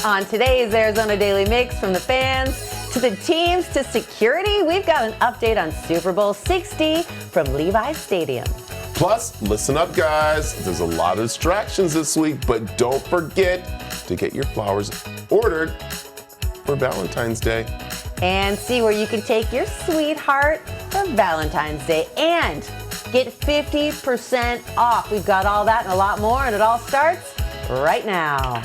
On today's Arizona Daily Mix, from the fans to the teams to security, we've got an update on Super Bowl 60 from Levi's Stadium. Plus, listen up, guys. There's a lot of distractions this week, but don't forget to get your flowers ordered for Valentine's Day. And see where you can take your sweetheart for Valentine's Day and get 50% off. We've got all that and a lot more, and it all starts right now.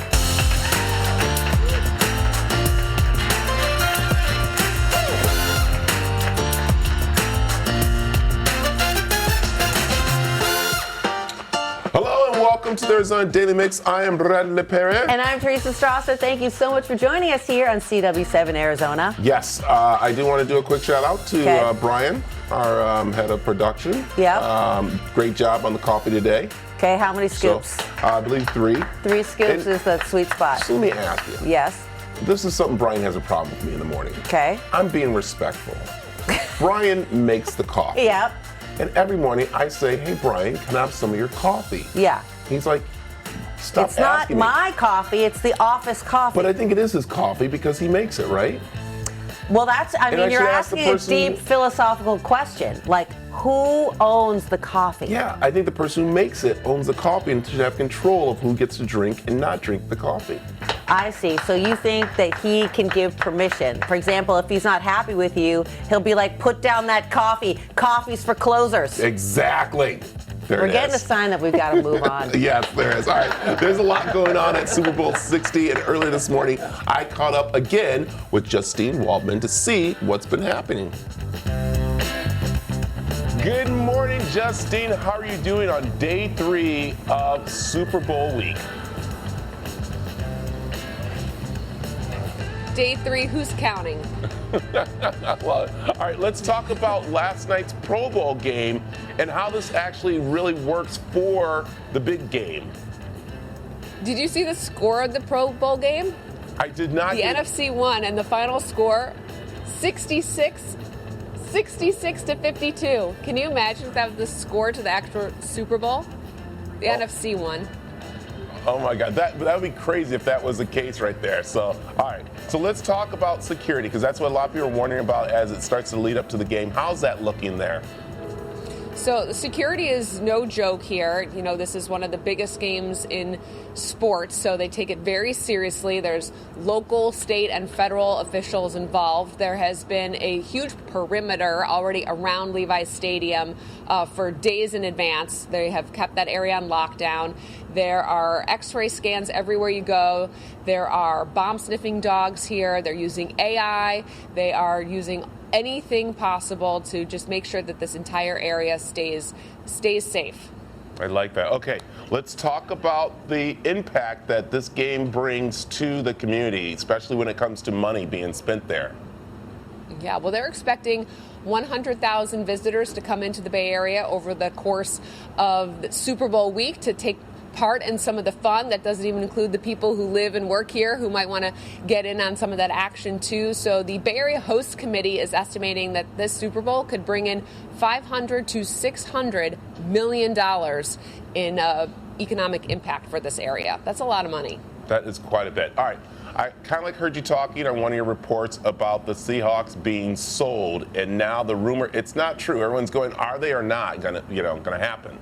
Hello and welcome to the Arizona Daily Mix. I am Bradley Perry. And I'm Teresa Strasser. Thank you so much for joining us here on CW7 Arizona. Yes, I do want to do a quick shout out to Brian, our head of production. Yeah. Great job on the coffee today. Okay, how many scoops? So, I believe 3. 3 scoops is the sweet spot. So let me ask you. Yes. This is something Brian has a problem with me in the morning. Okay. I'm being respectful. Brian makes the coffee. Yep. And every morning I say, hey, Brian, can I have some of your coffee? Yeah. He's like, stop It's not asking me. my coffee, it's the office coffee. But I think it is his coffee because he makes it, right? Well, that's, I mean, you're should ask the asking a person- deep philosophical question. Like, who owns the coffee? Yeah, I think the person who makes it owns the coffee and should have control of who gets to drink and not drink the coffee. I see. So you think that he can give permission. For example, if he's not happy with you, he'll be like, put down that coffee. Coffee's for closers. Exactly. There We're it getting a is. sign that we've got to move on. Yes, there is. All right. There's a lot going on at Super Bowl 60, and earlier this morning, I caught up again with Justine Waldman to see what's been happening. Good morning, Justine. How are you doing on day 3 of Super Bowl week? Day 3, who's counting? Well, all right, let's talk about last night's Pro Bowl game and how this actually really works for the big game. Did you see the score of the Pro Bowl game? I did not The NFC won, and the final score, 66 to 52. Can you imagine if that was the score to the actual Super Bowl? The NFC won. Oh my God, that would be crazy if that was the case right there. So, all right, so let's talk about security, because that's what a lot of people are wondering about as it starts to lead up to the game. How's that looking there? So security is no joke here. You know, this is one of the biggest games in sports, so they take it very seriously. There's local, state, and federal officials involved. There has been a huge perimeter already around Levi's Stadium for days in advance. They have kept that area on lockdown. There are x-ray scans everywhere you go. There are bomb-sniffing dogs here. They're using AI. They are using anything possible to just make sure that this entire area stays safe. I like that. Okay, let's talk about the impact that this game brings to the community, especially when it comes to money being spent there. Yeah, well, they're expecting 100,000 visitors to come into the Bay Area over the course of the Super Bowl week to take part in some of the fun. That doesn't even include the people who live and work here who might want to get in on some of that action too. So the Bay Area Host Committee is estimating that this Super Bowl could bring in $500 to $600 million in economic impact for this area. That's a lot of money. That is quite a bit. All right. I kind of like heard you talking on one of your reports about the Seahawks being sold, and now the rumor, it's not true. Everyone's going, are they or not gonna happen?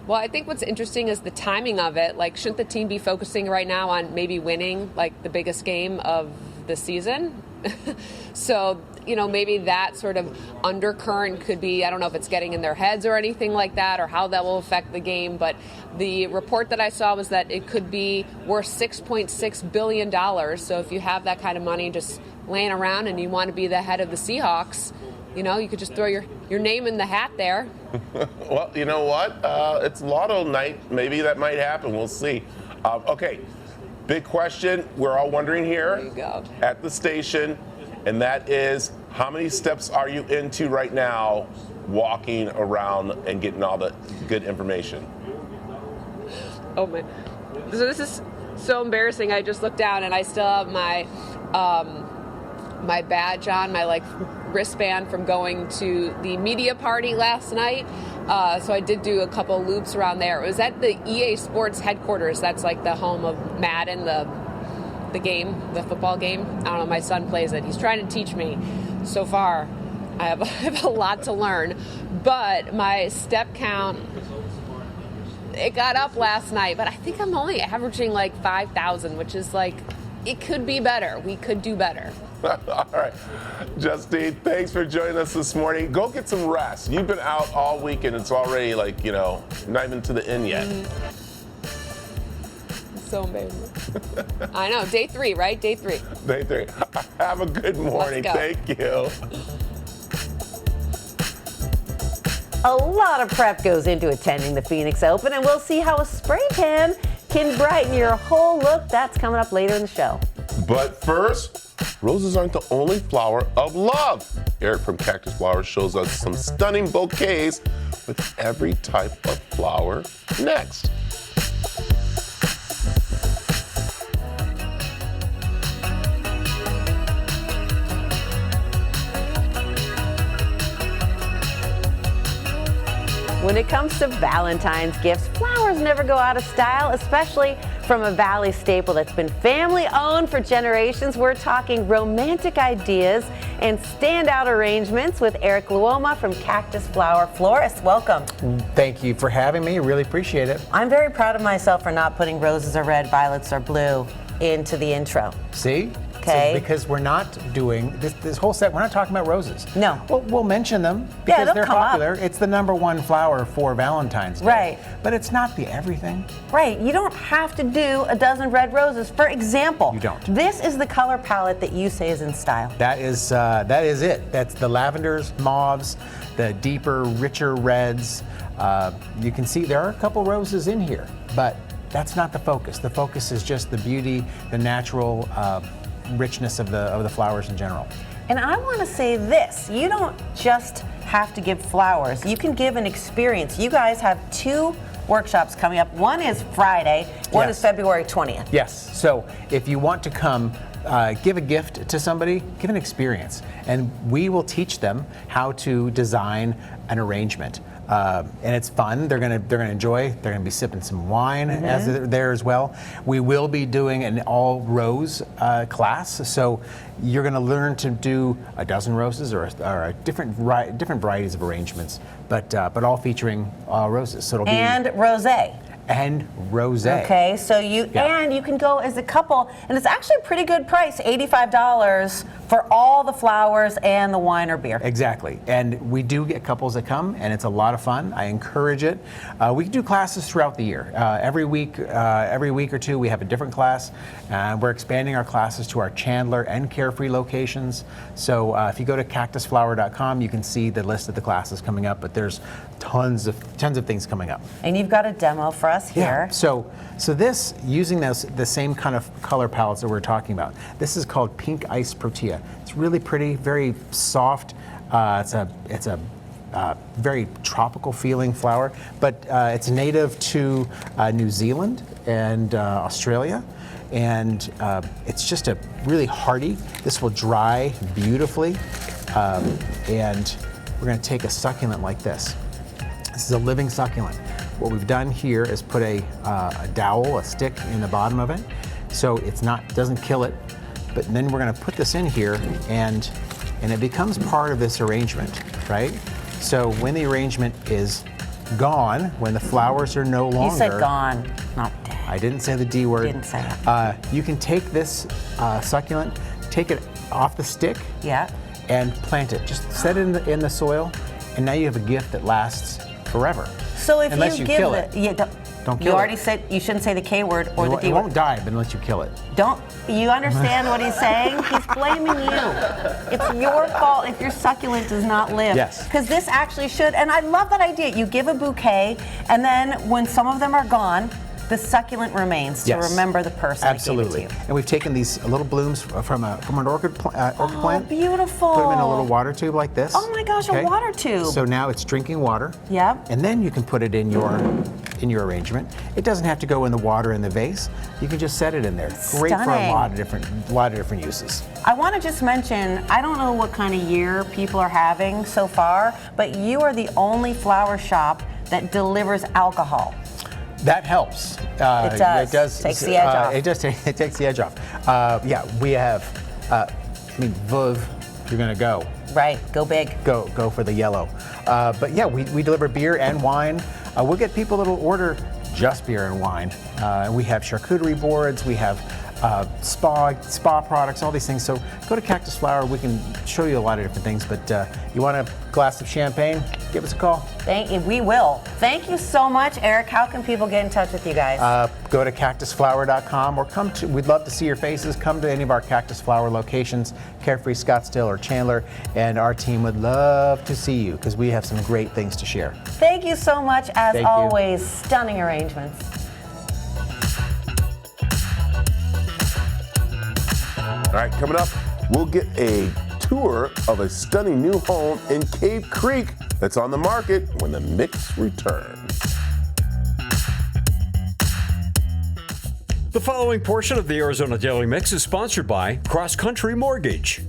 Well, I think what's interesting is the timing of it. Like, shouldn't the team be focusing right now on maybe winning, like, the biggest game of the season? So, you know, maybe that sort of undercurrent could be, I don't know if it's getting in their heads or anything like that, or how that will affect the game. But the report that I saw was that it could be worth $6.6 billion. So if you have that kind of money just laying around and you want to be the head of the Seahawks, you know, you could just throw your name in the hat there. Well, you know what? It's lotto night. Maybe that might happen. We'll see. Okay, big question we're all wondering here There you go. at the station, and that is, how many steps are you into right now walking around and getting all the good information? Oh, my. So this is so embarrassing. I just looked down and I still have my my badge on, my wristband from going to the media party last night. So I did do a couple loops around there. It was at the EA Sports headquarters. That's like the home of Madden, the the game, the football game. I don't know, my son plays it. He's trying to teach me. So far, I have a lot to learn. But my step count, it got up last night, but I think I'm only averaging like 5,000, which is like, it could be better. We could do better. All right. Justine, thanks for joining us this morning. Go get some rest. You've been out all week and it's already like, not even to the end yet. So amazing. I know. Day 3, right? Day 3. Day 3. Have a good morning. Thank you. A lot of prep goes into attending the Phoenix Open, and we'll see how a spray tan can brighten your whole look. That's coming up later in the show. But first, roses aren't the only flower of love. Eric from Cactus Flowers shows us some stunning bouquets with every type of flower next. When it comes to Valentine's gifts, flowers never go out of style, especially from a Valley staple that's been family owned for generations. We're talking romantic ideas and standout arrangements with Eric Luoma from Cactus Flower Florist. Welcome. Thank you for having me. Really appreciate it. I'm very proud of myself for not putting roses are red, violets are blue into the intro. See? Okay. So because we're not doing this whole set, we're not talking about roses. No. We'll mention them because they'll they're come up. popular. It's the #1 flower for Valentine's Day. Right. But it's not the everything. Right. You don't have to do a dozen red roses. For example, You don't. This is the color palette that you say is in style. That is it. That's the lavenders, mauves, the deeper, richer reds. You can see there are a couple roses in here, but that's not the focus. The focus is just the beauty, the natural richness of the flowers in general. And I want to say this, you don't just have to give flowers, you can give an experience. You guys have 2 workshops coming up. One is Friday, one is February 20th. Yes, so if you want to come give a gift to somebody, give an experience. And we will teach them how to design an arrangement. And it's fun. They're gonna enjoy. They're gonna be sipping some wine as they're there as well. We will be doing an all rose class, so you're gonna learn to do a dozen roses or a different varieties of arrangements, but all featuring roses. So it'll be And rosé. and rosé. Okay, so you can go as a couple, and it's actually a pretty good price, $85 for all the flowers and the wine or beer. Exactly, and we do get couples that come, and it's a lot of fun. I encourage it. We do classes throughout the year. Every week or two, we have a different class. We're expanding our classes to our Chandler and Carefree locations. So if you go to cactusflower.com, you can see the list of the classes coming up. But there's tons of things coming up. And you've got a demo for us here. Yeah. So this, using the same kind of color palettes that we're talking about, this is called Pink Ice Protea. It's really pretty, very soft. It's a very tropical feeling flower, but it's native to New Zealand and Australia. And it's just a really hardy. This will dry beautifully. And we're gonna take a succulent like this. This is a living succulent. What we've done here is put a dowel, a stick in the bottom of it, so doesn't kill it. But then we're going to put this in here, and it becomes part of this arrangement, right? So when the arrangement is gone, when the flowers are no longer. You said gone, not dead. I didn't say the D word. Didn't say it. You can take this succulent, take it off the stick, and plant it. Just set it in the soil, and now you have a gift that lasts forever. So if unless you give kill it, don't kill you it. already said you shouldn't say the K word or the D It word. won't die, but unless you kill it. Don't you understand what he's saying? He's blaming you. It's your fault if your succulent does not live. Yes. Because this actually should, and I love that idea. You give a bouquet, and then when some of them are gone, the succulent remains to remember the person Absolutely. that gave it to you. And we've taken these little blooms from an orchid plant. Oh, beautiful. Put them in a little water tube like this. Oh my gosh, a water tube. So now it's drinking water. Yep. And then you can put it in your arrangement. It doesn't have to go in the water in the vase. You can just set it in there. Great for a lot of different uses. I want to just mention, I don't know what kind of year people are having so far, but you are the only flower shop that delivers alcohol. That helps. It does. It does. Takes the edge off. It takes the edge off. Yeah, we have. Veuve, you're gonna go. Right. Go big. Go for the yellow. But yeah, we deliver beer and wine. We'll get people that'll order just beer and wine. We have charcuterie boards. We have spa products, all these things. So go to Cactus Flower. We can show you a lot of different things. But you want a glass of champagne? Give us a call. Thank you. We will. Thank you so much, Eric. How can people get in touch with you guys? Go to cactusflower.com or come to. We'd love to see your faces. Come to any of our Cactus Flower locations, Carefree, Scottsdale, or Chandler, and our team would love to see you because we have some great things to share. Thank you so much. As Thank you. always, stunning arrangements. All right, coming up, we'll get a tour of a stunning new home in Cave Creek that's on the market when the mix returns. The following portion of the Arizona Daily Mix is sponsored by Cross Country Mortgage.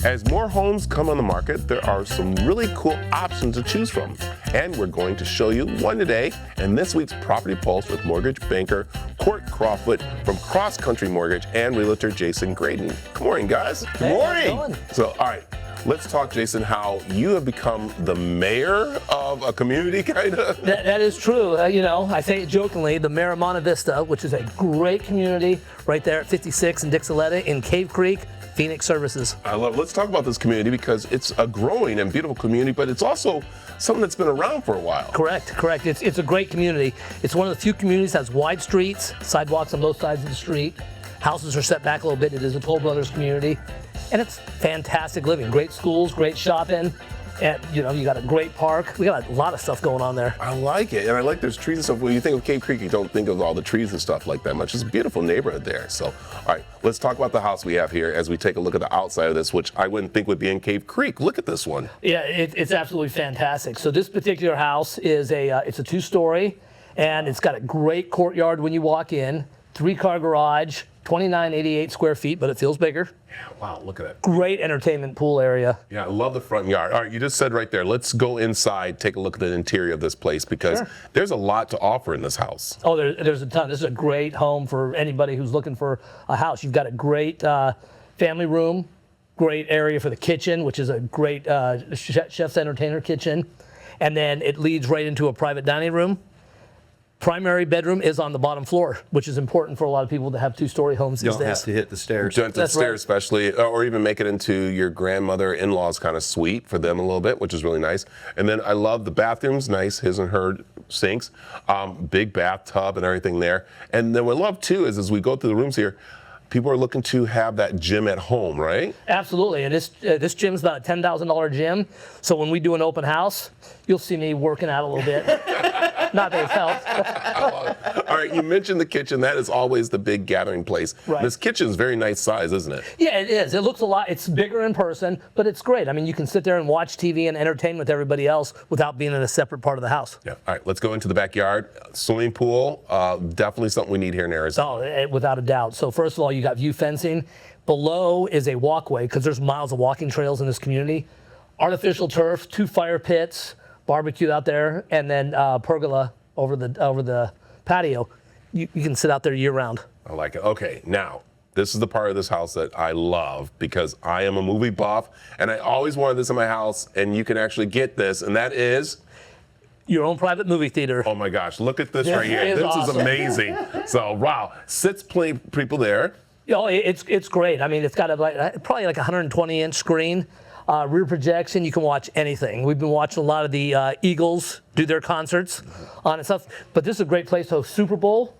As more homes come on the market, there are some really cool options to choose from. And we're going to show you one today in this week's Property Pulse with mortgage banker Court Crawford from Cross Country Mortgage and realtor Jason Graydon. Good morning, guys. Good morning. So, all right, let's talk, Jason, how you have become the mayor of a community, kind of. That is true. I say it jokingly, the mayor of Monte Vista, which is a great community right there at 56 in Dixoletta in Cave Creek, Phoenix Services. I love it. Let's talk about this community because it's a growing and beautiful community, but it's also something that's been around for a while. Correct. It's a great community. It's one of the few communities that has wide streets, sidewalks on both sides of the street. Houses are set back a little bit. It is a Toll Brothers community. And it's fantastic living. Great schools, great shopping. And, you got a great park. We got a lot of stuff going on there. I like it. And I like there's trees and stuff. When you think of Cave Creek, you don't think of all the trees and stuff like that much. It's a beautiful neighborhood there. So, all right, let's talk about the house we have here as we take a look at the outside of this, which I wouldn't think would be in Cave Creek. Look at this one. Yeah, it's absolutely fantastic. So this particular house is it's a 2-story, and it's got a great courtyard when you walk in, 3-car garage, 2988 square feet, but it feels bigger. Yeah, wow, look at that. Great entertainment pool area. Yeah, I love the front yard. All right, you just said right there, let's go inside, take a look at the interior of this place because there's a lot to offer in this house. Oh, there's a ton. This is a great home for anybody who's looking for a house. You've got a great family room, great area for the kitchen, which is a great chef's entertainer kitchen. And then it leads right into a private dining room. Primary bedroom is on the bottom floor, which is important for a lot of people to have 2-story homes these You don't days. have to hit the stairs. Don't That's stairs right. especially, or even make it into your grandmother in-laws kind of suite for them a little bit, which is really nice. And then I love the bathrooms, nice his and her sinks, big bathtub and everything there. And then what I love too is as we go through the rooms here, people are looking to have that gym at home, right? Absolutely, and this gym's about a $10,000 gym. So when we do an open house, you'll see me working out a little bit. Not that it's helped. All right, you mentioned the kitchen. That is always the big gathering place. Right. This kitchen's very nice size, isn't it? Yeah, it is. It looks a lot. It's bigger in person, but it's great. I mean, you can sit there and watch TV and entertain with everybody else without being in a separate part of the house. Yeah. All right, let's go into the backyard. Swimming pool, definitely something we need here in Arizona. Oh, without a doubt. So first of all, you got view fencing. Below is a walkway because there's miles of walking trails in this community. Artificial turf, 2 fire pits, barbecue out there, and then pergola over the patio. You can sit out there year round. I like it. Okay, now, this is the part of this house that I love because I am a movie buff and I always wanted this in my house and you can actually get this and that is, Your own private movie theater. oh my gosh, look at this This right here. is This awesome. is amazing. So, wow, 6 people there. It's great. I mean, it's got probably like a 120-inch screen. Rear projection, you can watch anything. We've been watching a lot of the Eagles do their concerts on and stuff. But this is a great place to host Super Bowl.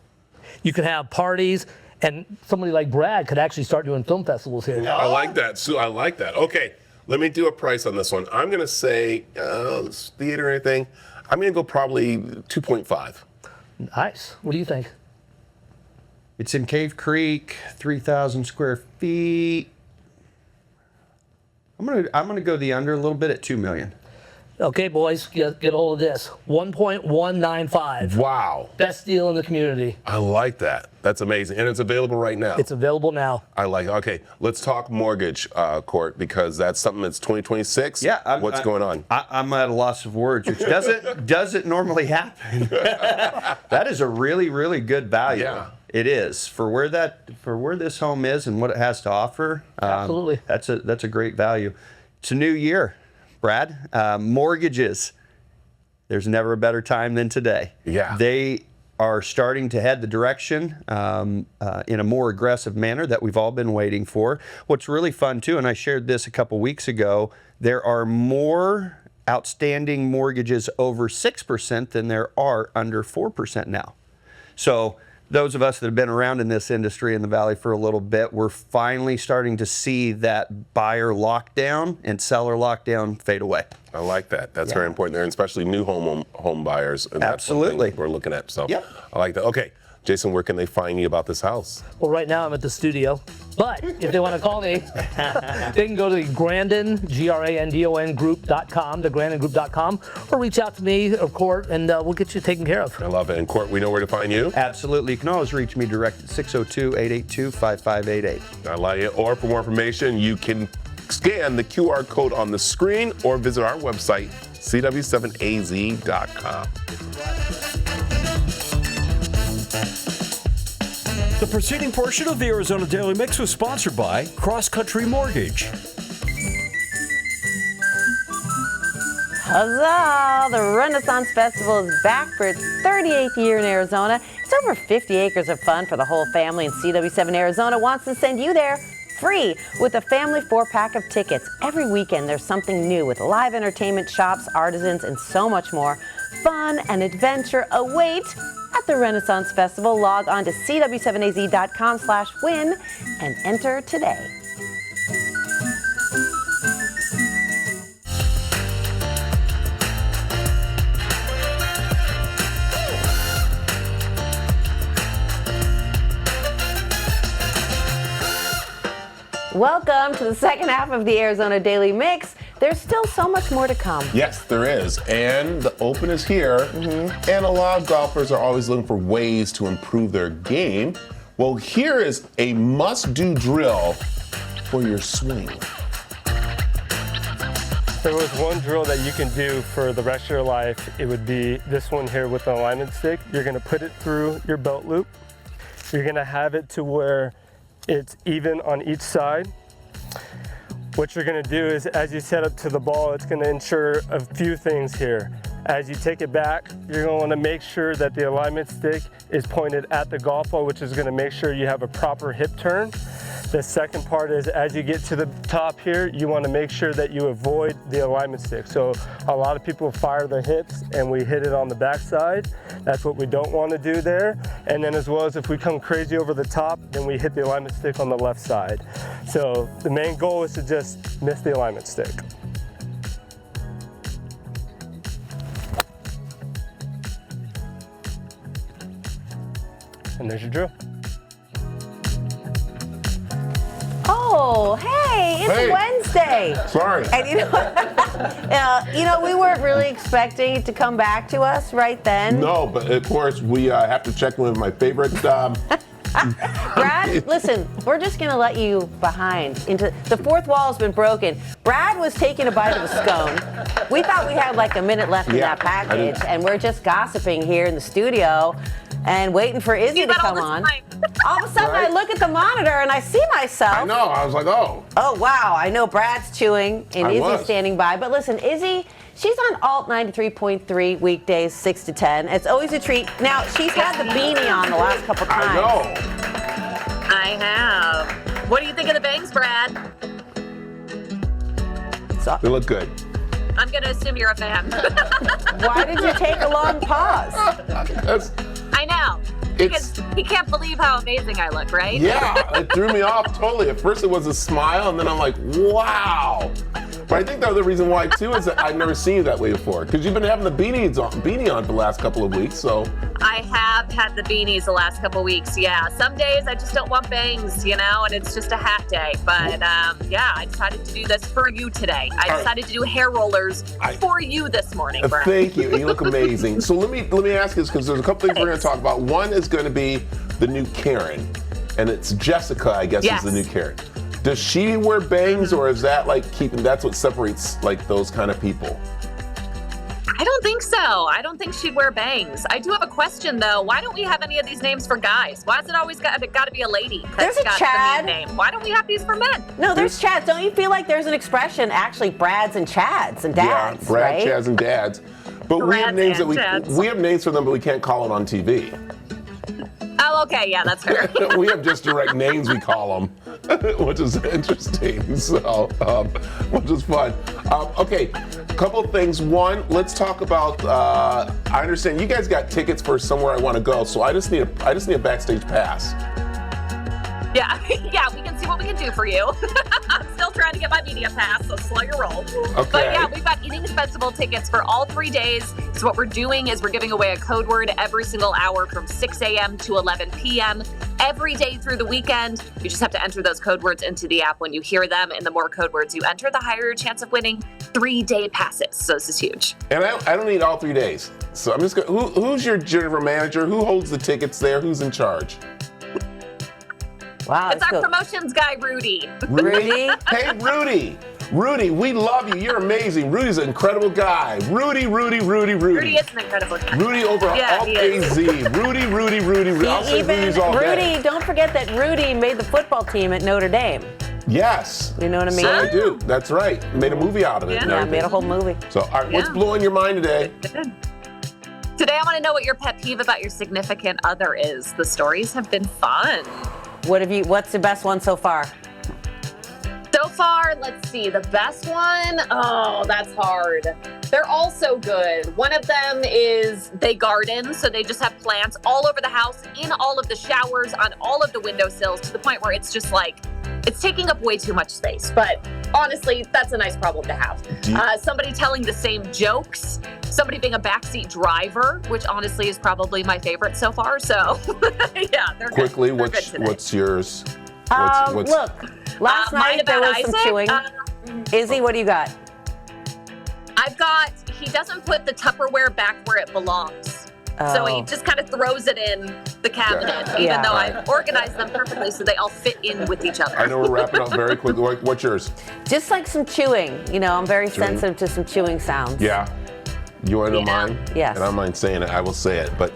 You can have parties, and somebody like Brad could actually start doing film festivals here. I like that. I like that. Okay, let me do a price on this one. I'm going to say, theater or anything, I'm going to go probably 2.5. Nice. What do you think? It's in Cave Creek, 3,000 square feet. I'm gonna go the under a little bit at $2 million. Okay, boys, get a hold of this. 1.195. Wow. Best deal in the community. I like that. That's amazing. And it's available right now. It's available now. I like it. Okay, let's talk mortgage, Court, because that's something that's 2026. Yeah. What's going on? I'm at a loss of words, which doesn't normally happen. That is a really, really good value. Yeah. It is for where this home is and what it has to offer. Absolutely. That's a great value. It's a new year, Brad. Mortgages. There's never a better time than today. Yeah. They are starting to head the direction in a more aggressive manner that we've all been waiting for. What's really fun too, and I shared this a couple weeks ago, there are more outstanding mortgages over 6% than there are under 4% now. So those of us that have been around in this industry in the Valley for a little bit, we're finally starting to see that buyer lockdown and seller lockdown fade away. I like that. That's very important there, and especially new home buyers. And Absolutely. That's what we're looking at. So Yep. I like that. Okay, Jason, where can they find you about this house? Well, right now I'm at the studio, but if they want to call me, they can go to Grandon, Grandon group.com, to grandongroup.com, or reach out to me or Court, and we'll get you taken care of. I love it. And Court, we know where to find you. Absolutely. You can always reach me direct at 602-882-5588. I like it. Or for more information, you can scan the QR code on the screen or visit our website, cw7az.com. The preceding portion of the Arizona Daily Mix was sponsored by Cross Country Mortgage. Huzzah! The Renaissance Festival is back for its 38th year in Arizona. It's over 50 acres of fun for the whole family, and CW7 Arizona wants to send you there free with a family 4-pack of tickets. Every weekend there's something new with live entertainment, shops, artisans, and so much more. Fun and adventure await at the Renaissance Festival. Log on to cw7az.com/win and enter today. Welcome to the second half of the Arizona Daily Mix. There's still so much more to come. Yes, there is. And the Open is here. And a lot of golfers are always looking for ways to improve their game. Well, here is a must-do drill for your swing. If there was one drill that you can do for the rest of your life, it would be this one here with the alignment stick. You're gonna put it through your belt loop. You're gonna have it to where it's even on each side. What you're gonna do is, as you set up to the ball, it's gonna ensure a few things here. As you take it back, you're gonna wanna make sure that the alignment stick is pointed at the golf ball, which is gonna make sure you have a proper hip turn. The second part is, as you get to the top here, you wanna make sure that you avoid the alignment stick. So a lot of people fire their hips and we hit it on the backside. That's what we don't wanna do there. And then as well as if we come crazy over the top, then we hit the alignment stick on the left side. So the main goal is to just miss the alignment stick. And there's your drill. Oh, hey, it's Hey. Wednesday. Sorry. And you know, we weren't really expecting it to come back to us right then. No, but of course, we have to check in with my favorite. Brad, listen, we're just going to let you behind. Into the fourth wall has been broken. Brad was taking a bite of a scone. We thought we had like a minute left in Yeah, that package, and we're just gossiping here in the studio and waiting for Izzy to come on. All of a sudden, I Right? look at the monitor and I see myself. I know. I was like, oh. Oh, wow. I know Brad's chewing and I Izzy's was. standing by. But listen, Izzy, she's on Alt 93.3 weekdays, 6 to 10. It's always a treat. Now, she's had the beanie on the last couple times. I know. I have. What do you think of the bangs, Brad? They look good. I'm going to assume you're a fan. Why did you take a long pause? That's, I know. It's- Because he can't believe how amazing I look, right? yeah, it threw me off totally. At first it was a smile, and then I'm like, wow. But I think the other reason why too is that I've never seen you that way before. Because you've been having the beanie on for the last couple of weeks, so. I have had the beanies the last couple weeks, yeah. Some days I just don't want bangs, and it's just a hat day. But yeah, I decided to do this for you today. I decided to do hair rollers for you this morning, Brad. Thank you. You look amazing. So let me ask you this, because there's a couple things we're going to talk about. One is going to be the new Karen, and it's Jessica, I guess, is the new Karen. Does she wear bangs, or is that that's what separates those kind of people? I don't think so. I don't think she'd wear bangs. I do have a question, though. Why don't we have any of these names for guys? Why has it always got to be a lady? There's a Chad. The main name. Why don't we have these for men? No, there's Chads. Don't you feel like there's an expression, actually, Brads and Chads and Dads, Yeah, Brad, right? Chads, and Dads. But we have names we have names for them, but we can't call it on TV. Oh, okay. Yeah, that's fair. We have just direct names we call them, which is interesting. So, which is fun. Okay, couple of things. One, let's talk about. I understand you guys got tickets for somewhere I want to go, so I just need a backstage pass. Yeah, yeah, we can see what we can do for you. I'm still trying to get my media pass, so slow your roll. Okay. But yeah, we've got indispensable tickets for all 3 days. So what we're doing is we're giving away a code word every single hour from 6 a.m. to 11 p.m. every day through the weekend. You just have to enter those code words into the app when you hear them, and the more code words you enter, the higher your chance of winning 3-day passes. So this is huge. And I don't need all 3 days. So I'm just going. Who's your general manager? Who holds the tickets there? Who's in charge? Wow, It's our promotions guy, Rudy. Rudy? Hey, Rudy. Rudy, we love you. You're amazing. Rudy's an incredible guy. Rudy. Rudy is an incredible guy. Rudy over Yeah, all he is. AZ. Rudy. I'll say Rudy's all day. Rudy, don't forget that Rudy made the football team at Notre Dame. Yes. You know what I mean? So I do. That's right. Made a movie out of it. Yeah. and Yeah, everything. made a whole movie. So, all right, what's Yeah. blowing your mind today? Today, I want to know what your pet peeve about your significant other is. The stories have been fun. What's the best one so far? So far, let's see. The best one? Oh, that's hard. They're all so good. One of them is they garden, so they just have plants all over the house, in all of the showers, on all of the windowsills, to the point where it's just it's taking up way too much space. But honestly, that's a nice problem to have. Somebody telling the same jokes, somebody being a backseat driver, which honestly is probably my favorite so far. So, yeah, they're Quickly, good. They're good today. what's yours? Look, last mine night there about was some Isaac, chewing. Izzy, what do you got? He doesn't put the Tupperware back where it belongs. So he just kind of throws it in the cabinet, even though I've organized them perfectly so they all fit in with each other. I know we're wrapping up very quickly. What's yours? Just like some chewing. I'm very sensitive to some chewing sounds. Yeah. You want to know mine? Yes. And I don't mind saying it. I will say it. But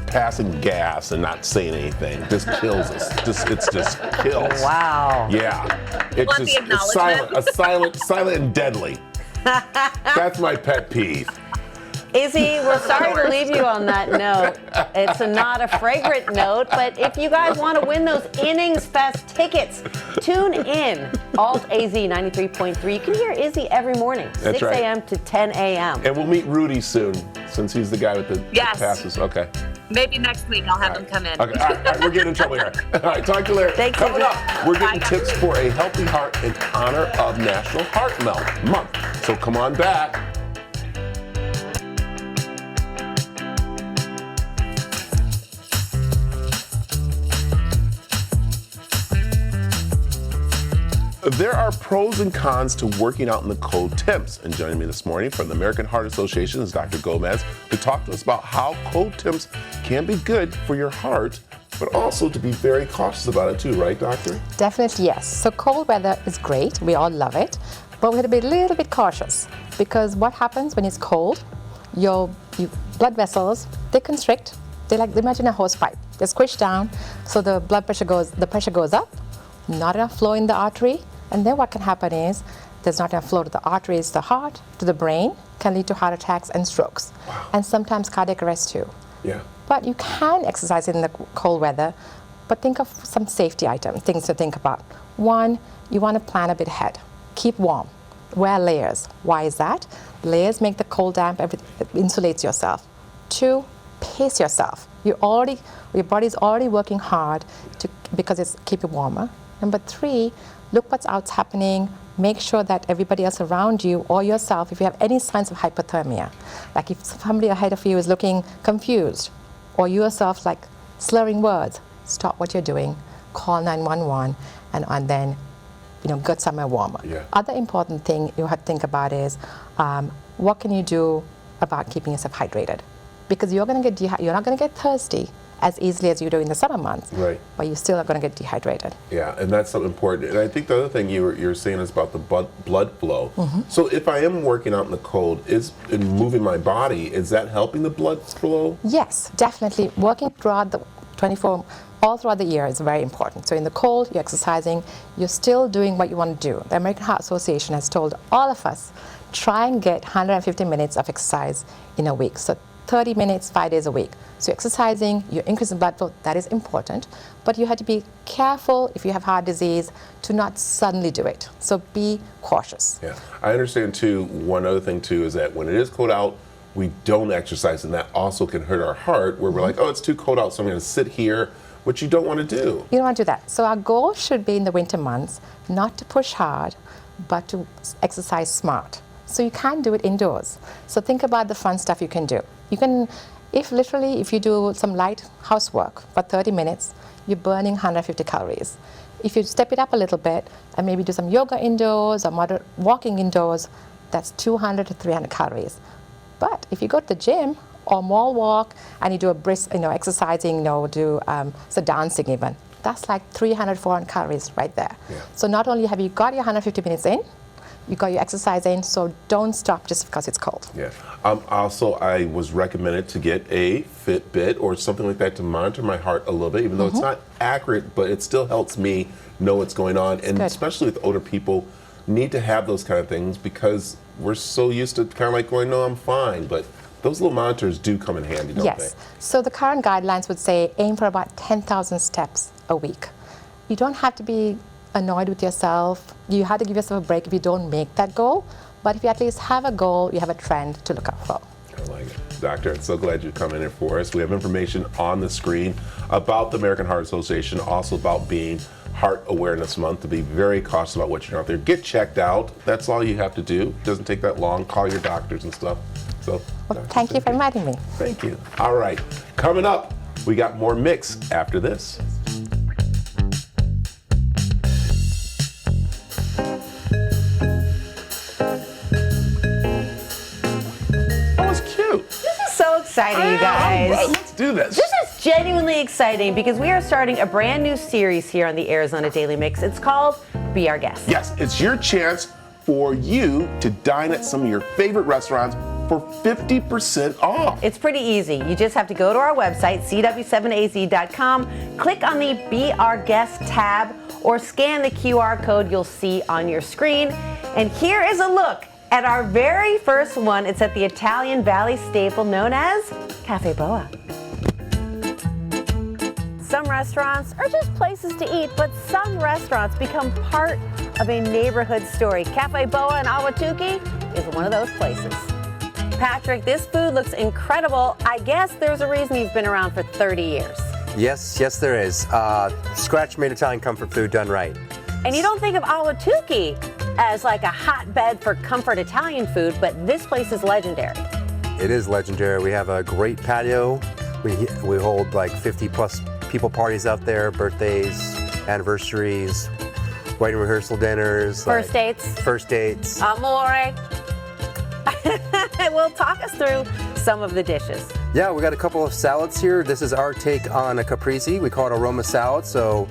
passing gas and not saying anything just kills us. It just kills. Wow. Yeah. It's Want the just acknowledgement? silent and deadly. That's my pet peeve. Izzy, we're sorry to leave you on that note. It's not a fragrant note, but if you guys want to win those Innings Fest tickets, tune in. Alt AZ 93.3. You can hear Izzy every morning, 6 a.m. to 10 a.m. And we'll meet Rudy soon, since he's the guy with the passes. Okay. Maybe next week I'll have him come in. Okay, all right, we're getting in trouble here. All right, talk to you later. Thanks, Coming Izzy. up, we're getting tips for a healthy heart in honor of National Heart Month. So come on back. There are pros and cons to working out in the cold temps. And joining me this morning from the American Heart Association is Dr. Gomez to talk to us about how cold temps can be good for your heart, but also to be very cautious about it too, right, doctor? Definitely, yes. So cold weather is great. We all love it. But we have to be a little bit cautious, because what happens when it's cold, your blood vessels, they constrict. Imagine a hose pipe. They squish down, so the pressure goes up, not enough flow in the artery. And then what can happen is there's not enough flow to the arteries, the heart, to the brain, can lead to heart attacks and strokes. Wow. And sometimes cardiac arrest too. Yeah. But you can exercise in the cold weather, but think of some safety things to think about. One, you want to plan a bit ahead. Keep warm. Wear layers. Why is that? Layers make the cold damp, it insulates yourself. Two, pace yourself. Your body's already working hard because it's keep you warmer. Number 3, look what's out happening. Make sure that everybody else around you or yourself, if you have any signs of hypothermia, like if somebody ahead of you is looking confused, or you yourself like slurring words, stop what you're doing, call 911, and then get somewhere warmer. Yeah. Other important thing you have to think about is what can you do about keeping yourself hydrated? Because you're not going to get thirsty as easily as you do in the summer months, Right. but you still are going to get dehydrated. Yeah, and that's something important. And I think the other thing you're saying is about the blood flow. Mm-hmm. So if I am working out in the cold, and moving my body, is that helping the blood flow? Yes, definitely. Working throughout the all throughout the year is very important. So in the cold, you're exercising, you're still doing what you want to do. The American Heart Association has told all of us, try and get 150 minutes of exercise in a week. So 30 minutes, 5 days a week. So you're exercising, you're increasing blood flow, that is important. But you have to be careful if you have heart disease to not suddenly do it. So be cautious. Yeah, I understand too, one other thing too is that when it is cold out, we don't exercise, and that also can hurt our heart, where we're like, oh, it's too cold out, so I'm going to sit here, which you don't want to do. You don't want to do that. So our goal should be in the winter months, not to push hard, but to exercise smart. So you can do it indoors. So think about the fun stuff you can do. You can, if you do some light housework for 30 minutes, you're burning 150 calories. If you step it up a little bit and maybe do some yoga indoors or moderate walking indoors, that's 200 to 300 calories. But if you go to the gym or mall walk and you do a brisk, exercising, do dancing even, that's like 300, 400 calories right there. Yeah. So not only have you got your 150 minutes in, you got your exercise in, so don't stop just because it's cold. Yeah. Also, I was recommended to get a Fitbit or something like that to monitor my heart a little bit, even though it's not accurate, but it still helps me know what's going on. And good. Especially with older people, need to have those kind of things because we're so used to kind of like going, no, I'm fine. But those little monitors do come in handy, don't Yes. they? So the current guidelines would say aim for about 10,000 steps a week. You don't have to be annoyed with yourself. You have to give yourself a break if you don't make that goal. But if you at least have a goal, you have a trend to look out for. I like it. Doctor, I'm so glad you come in here for us. We have information on the screen about the American Heart Association, also about being Heart Awareness Month, to be very cautious about what you're out there. Get checked out. That's all you have to do. It doesn't take that long. Call your doctors and stuff. So, Well, thank you for inviting me. Thank you. All right. Coming up, we got more mix after this. That was cute. This is so exciting, you guys. Let's do this. This is genuinely exciting because we are starting a brand new series here on the Arizona Daily Mix. It's called Be Our Guest. Yes, it's your chance for you to dine at some of your favorite restaurants for 50% off. It's pretty easy. You just have to go to our website, cw7az.com, click on the Be Our Guest tab, or scan the QR code you'll see on your screen. And here is a look at our very first one. It's at the Italian Valley staple known as Cafe Boa. Some restaurants are just places to eat, but some restaurants become part of a neighborhood story. Cafe Boa in Ahwatukee is one of those places. Patrick, this food looks incredible. I guess there's a reason you've been around for 30 years. Yes, there is. Scratch-made Italian comfort food done right. And you don't think of Ahwatukee as like a hotbed for comfort Italian food, but this place is legendary. It is legendary. We have a great patio. We hold like 50-plus people parties out there, birthdays, anniversaries, wedding rehearsal dinners. First dates. First dates. Amore. Well, talk us through some of the dishes. Yeah, we got a couple of salads here. This is our take on a caprese. We call it a Roma salad. So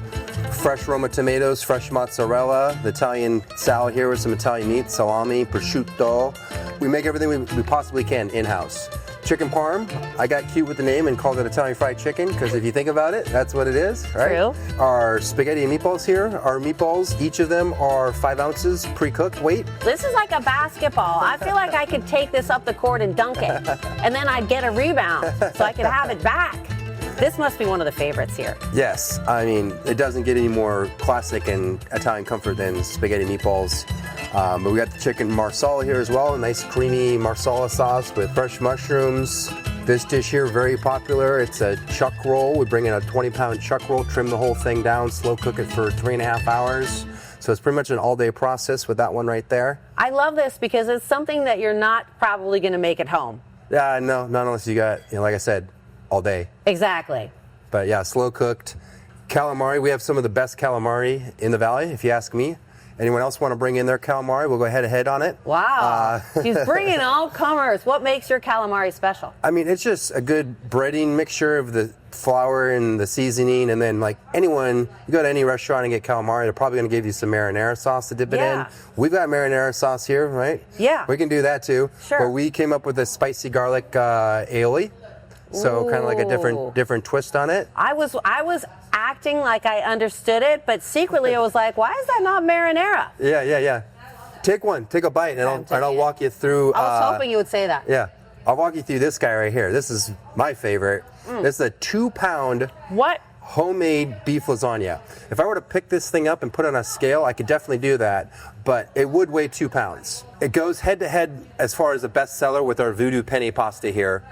fresh Roma tomatoes, fresh mozzarella, the Italian salad here with some Italian meat, salami, prosciutto. We make everything we possibly can in-house. Chicken parm, I got cute with the name and called it Italian fried chicken because if you think about it, that's what it is, right? True. Our spaghetti and meatballs here, our meatballs, each of them are 5 ounces pre-cooked weight. This is like a basketball. I feel like I could take this up the court and dunk it, and then I'd get a rebound so I could have it back. This must be one of the favorites here. Yes, I mean, it doesn't get any more classic and Italian comfort than spaghetti meatballs. But we got the chicken marsala here as well, a nice creamy marsala sauce with fresh mushrooms, This dish here, very popular. It's a chuck roll. We bring in a 20-pound chuck roll, trim the whole thing down, slow cook it for 3.5 hours. So it's pretty much an all-day process with that one right there. I love this because it's something that you're not probably going to make at home. Yeah, no, not unless you got, like I said, all day. Exactly. But yeah, slow cooked. Calamari, we have some of the best calamari in the valley, if you ask me. Anyone else want to bring in their calamari? We'll go head on it. Wow. He's bringing all comers. What makes your calamari special? I mean, it's just a good breading mixture of the flour and the seasoning. And then, like anyone, you go to any restaurant and get calamari, they're probably going to give you some marinara sauce to dip it in. We've got marinara sauce here, right? Yeah. We can do that too. Sure. But we came up with a spicy garlic aioli. So kind of like a different twist on it. I was acting like I understood it, but secretly I was like, why is that not marinara? Yeah. Take a bite, and I'll walk you through. I was hoping you would say that. Yeah, I'll walk you through this guy right here. This is my favorite. This is a 2-pound homemade beef lasagna. If I were to pick this thing up and put it on a scale, I could definitely do that, but it would weigh 2 pounds. It goes head to head as far as the best seller with our voodoo penne pasta here.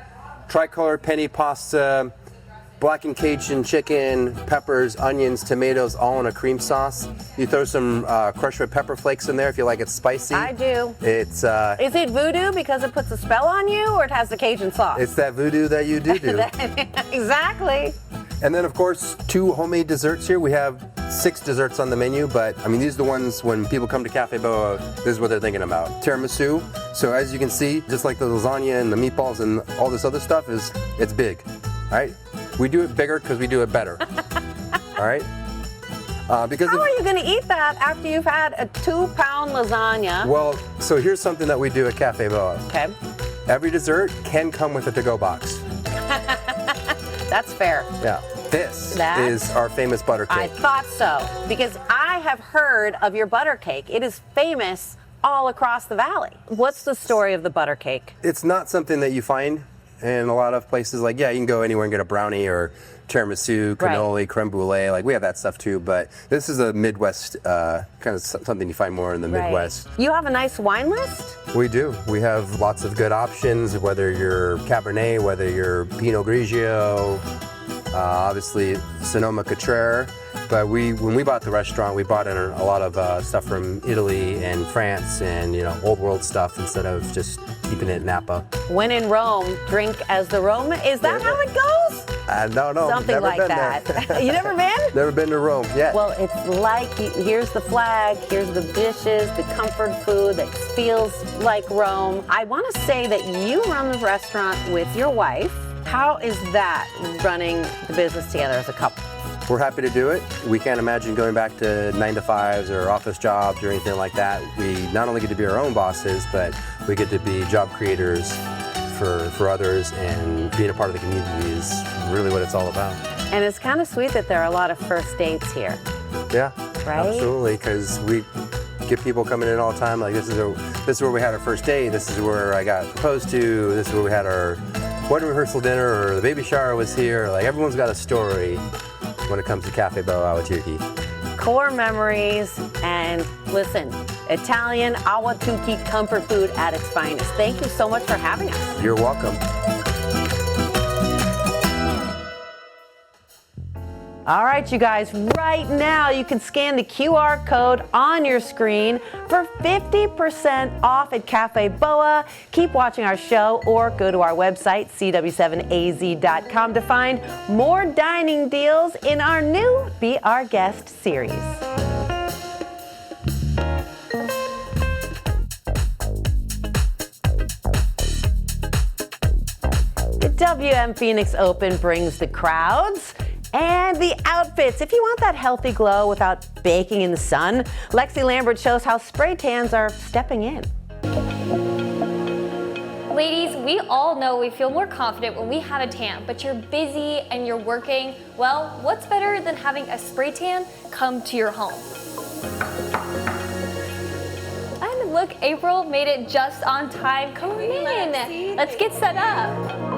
Tricolor penne pasta, blackened Cajun chicken, peppers, onions, tomatoes, all in a cream sauce. You throw some crushed red pepper flakes in there if you like it spicy. I do. It's Is it voodoo because it puts a spell on you, or it has the Cajun sauce? It's that voodoo that you do. Exactly. And then, of course, 2 homemade desserts here. We have 6 desserts on the menu, but I mean, these are the ones when people come to Cafe Boa, this is what they're thinking about. Tiramisu. So as you can see, just like the lasagna and the meatballs and all this other stuff, it's big, all right? We do it bigger because we do it better, all right? Because How are you going to eat that after you've had a 2-pound lasagna? Well, so here's something that we do at Cafe Boa. Okay. Every dessert can come with a to-go box. That's fair. Yeah. This is our famous butter cake. I thought so, because I have heard of your butter cake. It is famous all across the valley. What's the story of the butter cake? It's not something that you find in a lot of places. Like, yeah, you can go anywhere and get a brownie or tiramisu, cannoli, creme brulee. Like, we have that stuff too, but this is a Midwest kind of something you find more in the Midwest. You have a nice wine list? We do. We have lots of good options, whether you're Cabernet, whether you're Pinot Grigio, obviously Sonoma Cutrer. But when we bought the restaurant, we bought in a lot of stuff from Italy and France and, old world stuff instead of just keeping it Napa. When in Rome, drink as the Roman. Is that how it goes? No. Something never like been that. There. You never been? Never been to Rome yet. Well, it's like, here's the flag, here's the dishes, the comfort food that feels like Rome. I want to say that you run the restaurant with your wife. How is that, running the business together as a couple? We're happy to do it. We can't imagine going back to 9-to-5s or office jobs or anything like that. We not only get to be our own bosses, but we get to be job creators for others, and being a part of the community is really what it's all about. And it's kind of sweet that there are a lot of first dates here. Yeah, right? Absolutely, because we get people coming in all the time, like this is where we had our first date, this is where I got proposed to, this is where we had our wedding rehearsal dinner, or the baby shower was here. Like, everyone's got a story when it comes to Cafe Boa Awatuki. Core memories, and listen, Italian Awatuki comfort food at its finest. Thank you so much for having us. You're welcome. All right, you guys, right now you can scan the QR code on your screen for 50% off at Cafe Boa. Keep watching our show or go to our website, cw7az.com, to find more dining deals in our new Be Our Guest series. The WM Phoenix Open brings the crowds and the outfits. If you want that healthy glow without baking in the sun, Lexi Lambert shows how spray tans are stepping in. Ladies, we all know we feel more confident when we have a tan, but you're busy and you're working. Well, what's better than having a spray tan come to your home? And look, April made it just on time. Come in. Let's get set up.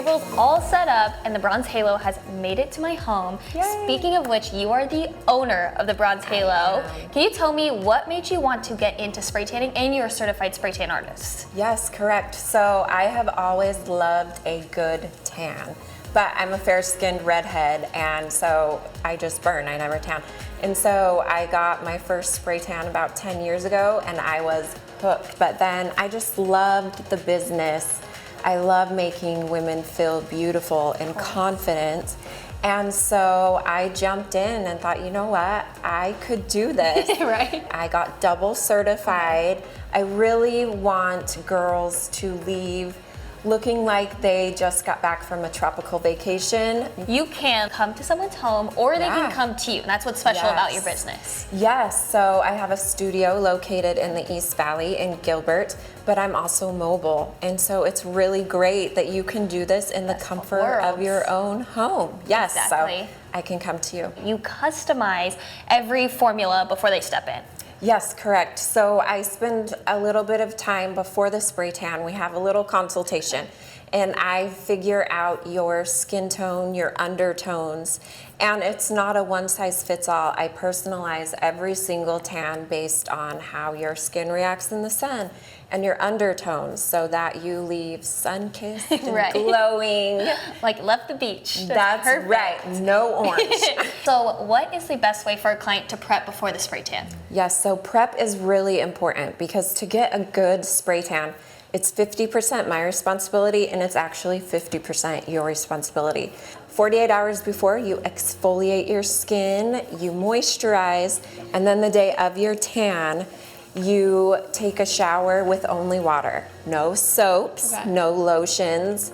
table's all set up and the bronze halo has made it to my home. Yay. Speaking of which, you are the owner of the bronze halo. Can you tell me what made you want to get into spray tanning, and you're a certified spray tan artist? Yes, correct. So I have always loved a good tan, but I'm a fair-skinned redhead, and so I just burn, I never tan. And so I got my first spray tan about 10 years ago, and I was hooked. But then I just loved the business. I love making women feel beautiful and confident. And so I jumped in and thought, you know what, I could do this. Right. I got double certified. I really want girls to leave looking like they just got back from a tropical vacation. You can come to someone's home, or they can Yeah. come to you, and that's what's special about your Yes. business. Yes, so I have a studio located in the East Valley in Gilbert, but I'm also mobile. And so it's really great that you can do this in the comfort of your own home. Yes, Exactly. so I can come to you. You customize every formula before they step in. Yes, correct. So I spend a little bit of time before the spray tan. We have a little consultation, and I figure out your skin tone, your undertones, and it's not a one size fits all. I personalize every single tan based on how your skin reacts in the sun and your undertones, so that you leave sun-kissed and Right. glowing. Like left the beach. That's perfect. right, no orange. So what is the best way for a client to prep before the spray tan? Yes, so prep is really important, because to get a good spray tan, it's 50% my responsibility, and it's actually 50% your responsibility. 48 hours before, you exfoliate your skin, you moisturize, and then the day of your tan, you take a shower with only water. No soaps, Okay. no lotions,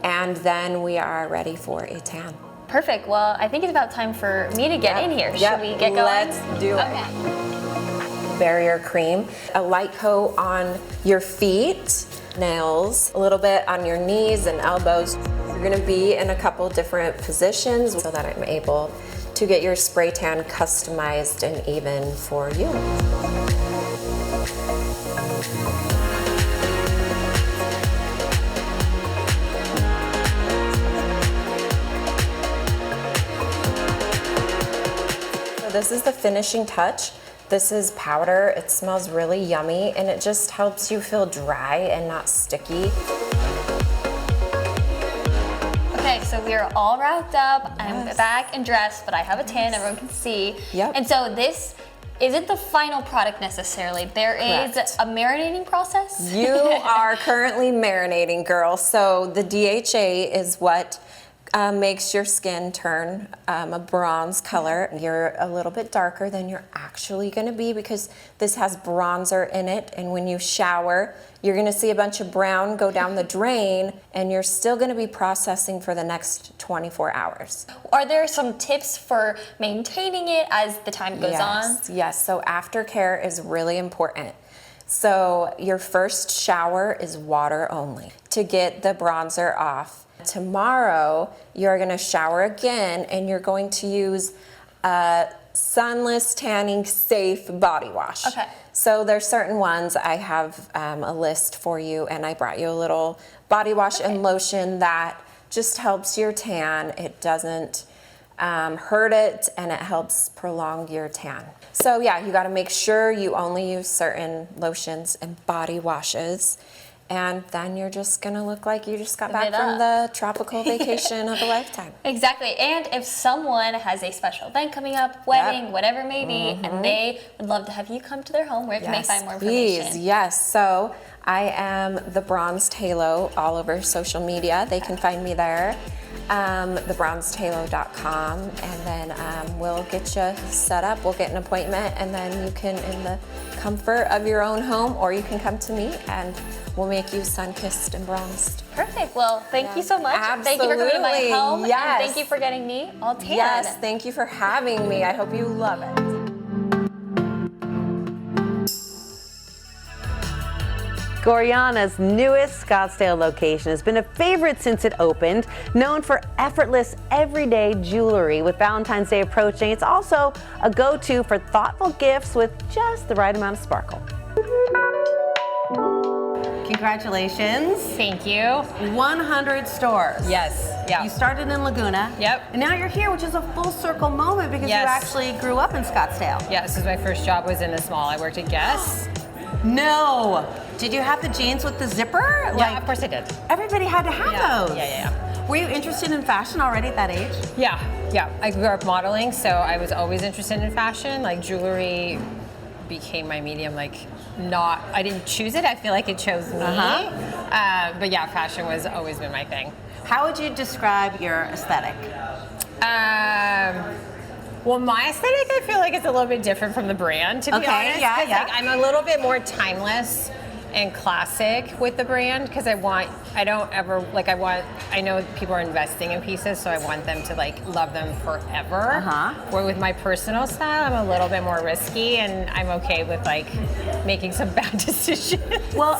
and then we are ready for a tan. Perfect. Well, I think it's about time for me to get in here. Yep. Should we get going? Let's do it. Okay. Barrier cream, a light coat on your feet, nails, a little bit on your knees and elbows. You're gonna be in a couple different positions so that I'm able to get your spray tan customized and even for you. So this is the finishing touch. This is powder. It smells really yummy, and it just helps you feel dry and not sticky. Okay, so we are all wrapped up. I'm back and dressed, but I have a tan, everyone can see. Yep. And so this isn't the final product necessarily. There is Correct. a marinating process. You are currently marinating, girl. So the DHA is what makes your skin turn a bronze color. You're a little bit darker than you're actually going to be, because this has bronzer in it, and when you shower, you're going to see a bunch of brown go down the drain, and you're still going to be processing for the next 24 hours. Are there some tips for maintaining it as the time goes on? Yes, so aftercare is really important. So your first shower is water only to get the bronzer off. Tomorrow, you're gonna shower again, and you're going to use a sunless tanning safe body wash. Okay. So there's certain ones. I have a list for you, and I brought you a little body wash and lotion that just helps your tan. It doesn't hurt it, and it helps prolong your tan. So yeah, you gotta make sure you only use certain lotions and body washes, and then you're just gonna look like you just got back from the tropical vacation of a lifetime. Exactly. And if someone has a special event coming up, wedding, whatever it may be, and they would love to have you come to their home, where can they find more information? Please, yes. So I am the Bronzed Halo all over social media. They can find me there, thebronzedhalo.com, and then we'll get you set up. We'll get an appointment, and then you can, in the comfort of your own home, or you can come to me and we'll make you sun-kissed and bronzed. Perfect. Well, thank you so much. Thank you for coming to my Absolutely. home. Yes. And thank you for getting me all tan. Yes, thank you for having me. I hope you love it. Gorjana's newest Scottsdale location has been a favorite since it opened. Known for effortless, everyday jewelry with Valentine's Day approaching, it's also a go-to for thoughtful gifts with just the right amount of sparkle. Congratulations. Thank you. 100 stores. Yes. Yeah. You started in Laguna. Yep. And now you're here, which is a full circle moment because you actually grew up in Scottsdale. Yeah, this is my first job was in this mall. I worked at Guess. No. Did you have the jeans with the zipper? Yeah, of course I did. Everybody had to have those. Yeah. Were you interested in fashion already at that age? Yeah. I grew up modeling, so I was always interested in fashion. Like jewelry became my medium. I didn't choose it. I feel like it chose me. But yeah, fashion was always been my thing. How would you describe your aesthetic? Well, my aesthetic, I feel like it's a little bit different from the brand, to be honest. Yeah. I'm a little bit more timeless and classic with the brand because I know people are investing in pieces, so I want them to love them forever. Where with my personal style, I'm a little bit more risky and I'm okay with making some bad decisions. Well,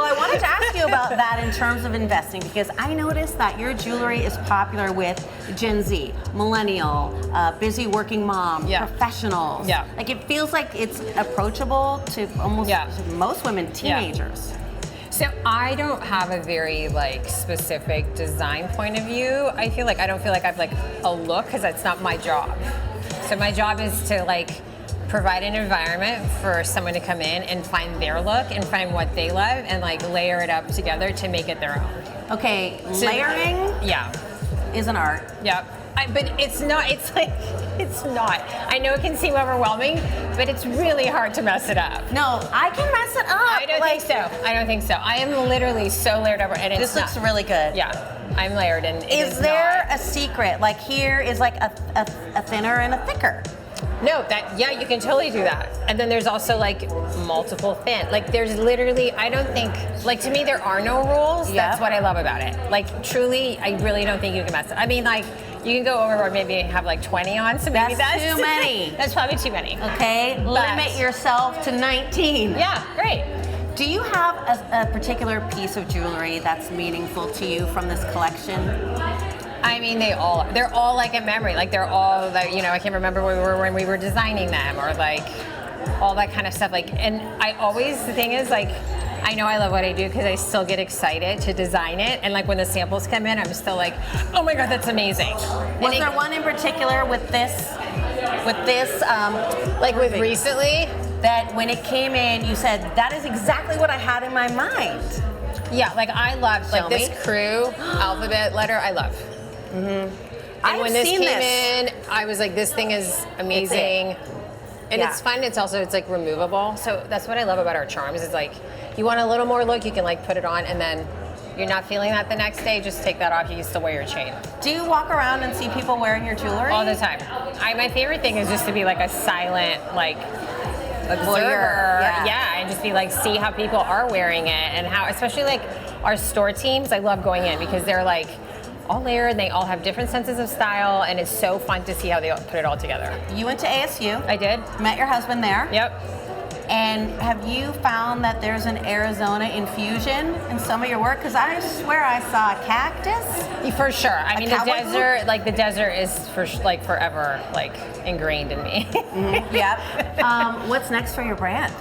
I wanted to ask you about that in terms of investing because I noticed that your jewelry is popular with Gen Z, millennial, busy working mom, professionals. Yeah. It feels like it's approachable to almost to most women, teenagers. So I don't have a very specific design point of view. I don't feel like I've a look because that's not my job. So my job is to provide an environment for someone to come in and find their look and find what they love and layer it up together to make it their own. Okay, layering is an art. Yeah. But it's not. It's not. I know it can seem overwhelming, but it's really hard to mess it up. No, I can mess it up. I don't think so. I am literally so layered over, and this looks really good. Yeah, I'm layered, and is there a secret? Here is a thinner and a thicker. No, you can totally do that. And then there's also multiple thin. There's literally, I don't think, to me there are no rules. That's what I love about it. Truly, I really don't think you can mess it. I mean, you can go overboard, maybe have 20 on, so maybe that's too many. That's probably too many. Okay, limit yourself to 19. Yeah, great. Do you have a particular piece of jewelry that's meaningful to you from this collection? I mean, they're all a memory. They're all I can't remember where we were when we were designing them, or all that kind of stuff. And I always, the thing is, I know I love what I do because I still get excited to design it. And when the samples come in, I'm still oh my God, that's amazing. Was there one in particular with this, with recently? That when it came in, you said, that is exactly what I had in my mind. Yeah, I loved, this crew alphabet letter, I love. Mm-hmm. And when this came in, I was this thing is amazing. And it's fun. It's also, removable. So that's what I love about our charms. Is you want a little more look, you can put it on, and then you're not feeling that the next day, just take that off. You can still wear your chain. Do you walk around and see people wearing your jewelry? All the time. My favorite thing is just to be a silent, observer. Yeah, and just be see how people are wearing it and how, especially our store teams, I love going in because they're all layered and they all have different senses of style, and it's so fun to see how they put it all together. You went to ASU. I did. Met your husband there. Yep. And have you found that there's an Arizona infusion in some of your work? Because I swear I saw a cactus. For sure. I mean, the desert is forever ingrained in me. Mm-hmm. Yep. What's next for your brand?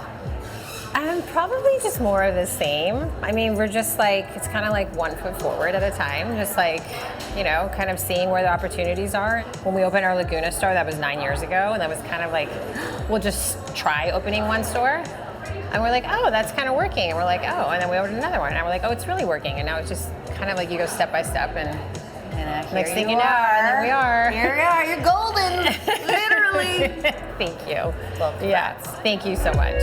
Probably just more of the same. I mean, we're just it's kind of 1 foot forward at a time, just kind of seeing where the opportunities are. When we opened our Laguna store, that was 9 years ago, and that was kind of we'll just try opening one store. And we're oh, that's kind of working. And we're oh, and then we opened another one, and we're oh, it's really working. And now it's just kind of you go step by step, and next thing you know, and there we are. Here we are, you're golden, literally. Thank you. Love that. Yes, thank you so much.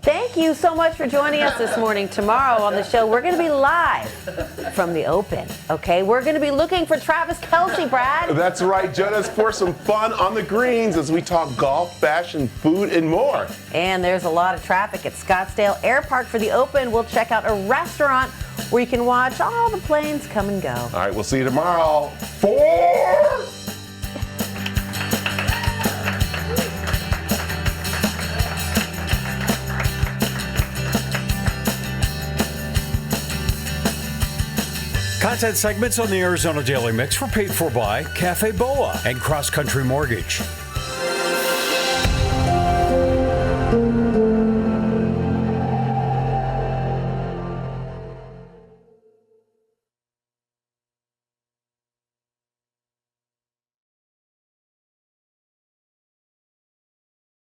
Thank you so much for joining us this morning. Tomorrow on the show, we're going to be live from the Open, okay? We're going to be looking for Travis Kelce, Brad. That's right. Join us for some fun on the greens as we talk golf, fashion, food, and more. And there's a lot of traffic at Scottsdale Air Park for the Open. We'll check out a restaurant where you can watch all the planes come and go. All right, we'll see you tomorrow. 4. Contact Content segments on the Arizona Daily Mix were paid for by Cafe Boa and Cross Country Mortgage.